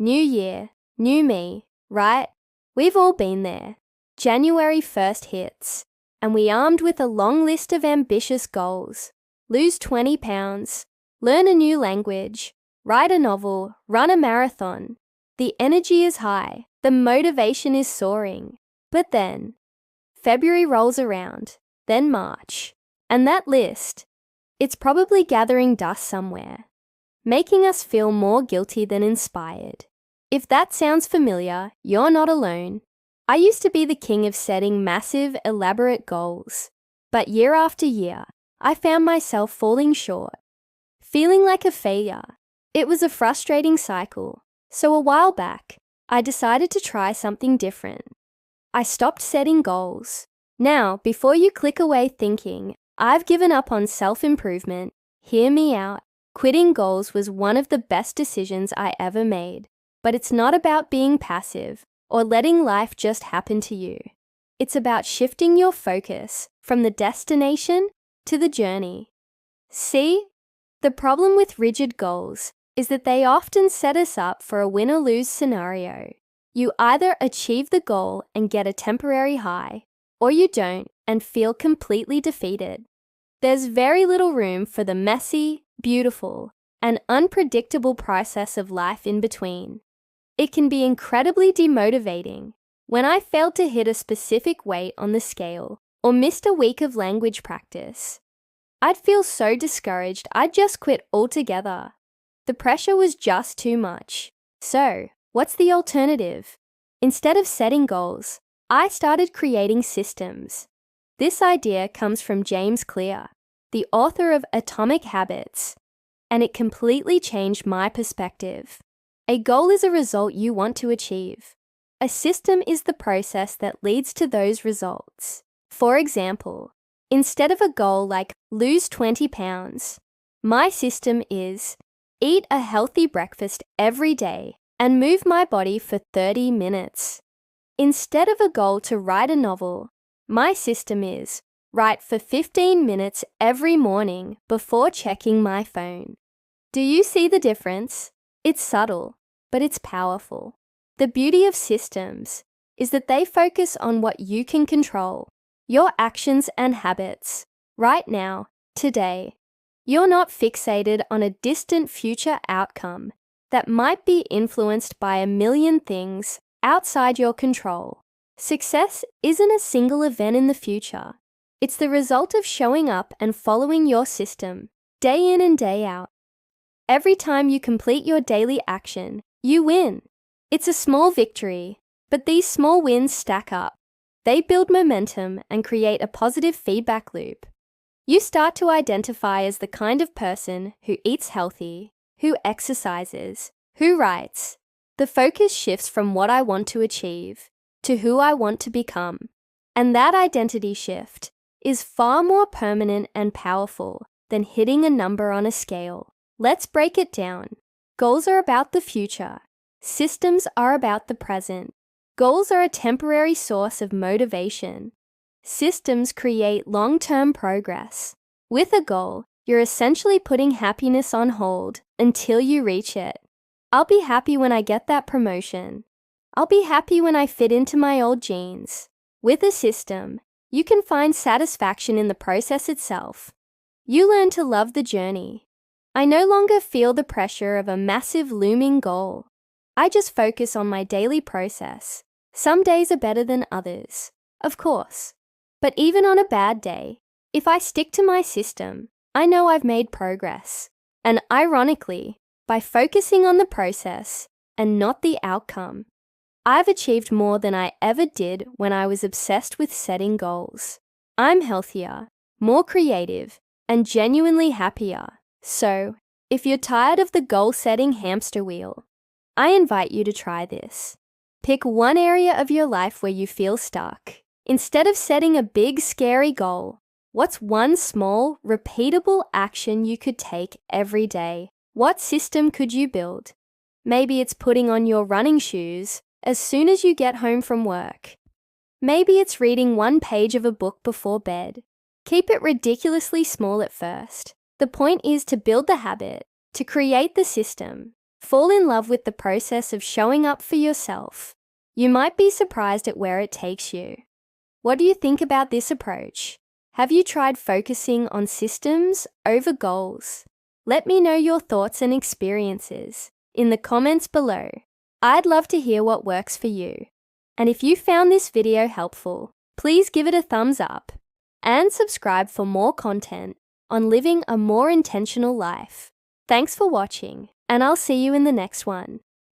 New year, new me, right? We've all been there. January 1st hits, and we armed with a long list of ambitious goals. Lose 20 pounds, learn a new language, write a novel, run a marathon. The energy is high, the motivation is soaring. But then, February rolls around, then March, and that list, it's probably gathering dust somewhere, making us feel more guilty than inspired. If that sounds familiar, you're not alone. I used to be the king of setting massive, elaborate goals, but year after year, I found myself falling short, feeling like a failure. It was a frustrating cycle, so a while back, I decided to try something different. I stopped setting goals. Now, before you click away thinking, I've given up on self-improvement, hear me out. Quitting goals was one of the best decisions I ever made. But it's not about being passive or letting life just happen to you. It's about shifting your focus from the destination to the journey. See, the problem with rigid goals is that they often set us up for a win-or-lose scenario. You either achieve the goal and get a temporary high, or you don't and feel completely defeated. There's very little room for the messy, beautiful, and unpredictable process of life in between. It can be incredibly demotivating. When I failed to hit a specific weight on the scale or missed a week of language practice, I'd feel so discouraged I'd just quit altogether. The pressure was just too much. So, what's the alternative? Instead of setting goals, I started creating systems. This idea comes from James Clear, the author of Atomic Habits, and it completely changed my perspective. A goal is a result you want to achieve. A system is the process that leads to those results. For example, instead of a goal like lose 20 pounds, my system is eat a healthy breakfast every day and move my body for 30 minutes. Instead of a goal to write a novel, my system is write for 15 minutes every morning before checking my phone. Do you see the difference? It's subtle, but it's powerful. The beauty of systems is that they focus on what you can control, your actions and habits, right now, today. You're not fixated on a distant future outcome that might be influenced by a million things outside your control. Success isn't a single event in the future. It's the result of showing up and following your system, day in and day out. Every time you complete your daily action, you win. It's a small victory, but these small wins stack up. They build momentum and create a positive feedback loop. You start to identify as the kind of person who eats healthy, who exercises, who writes. The focus shifts from what I want to achieve to who I want to become. And that identity shift is far more permanent and powerful than hitting a number on a scale. Let's break it down. Goals are about the future. Systems are about the present. Goals are a temporary source of motivation. Systems create long-term progress. With a goal, you're essentially putting happiness on hold until you reach it. I'll be happy when I get that promotion. I'll be happy when I fit into my old jeans. With a system, you can find satisfaction in the process itself. You learn to love the journey. I no longer feel the pressure of a massive looming goal. I just focus on my daily process. Some days are better than others, of course. But even on a bad day, if I stick to my system, I know I've made progress. And ironically, by focusing on the process and not the outcome, I've achieved more than I ever did when I was obsessed with setting goals. I'm healthier, more creative, and genuinely happier. So, if you're tired of the goal-setting hamster wheel, I invite you to try this. Pick one area of your life where you feel stuck. Instead of setting a big, scary goal, what's one small, repeatable action you could take every day? What system could you build? Maybe it's putting on your running shoes as soon as you get home from work. Maybe it's reading one page of a book before bed. Keep it ridiculously small at first. The point is to build the habit, to create the system. Fall in love with the process of showing up for yourself. You might be surprised at where it takes you. What do you think about this approach? Have you tried focusing on systems over goals? Let me know your thoughts and experiences in the comments below. I'd love to hear what works for you. And if you found this video helpful, please give it a thumbs up and subscribe for more content on living a more intentional life. Thanks for watching, and I'll see you in the next one.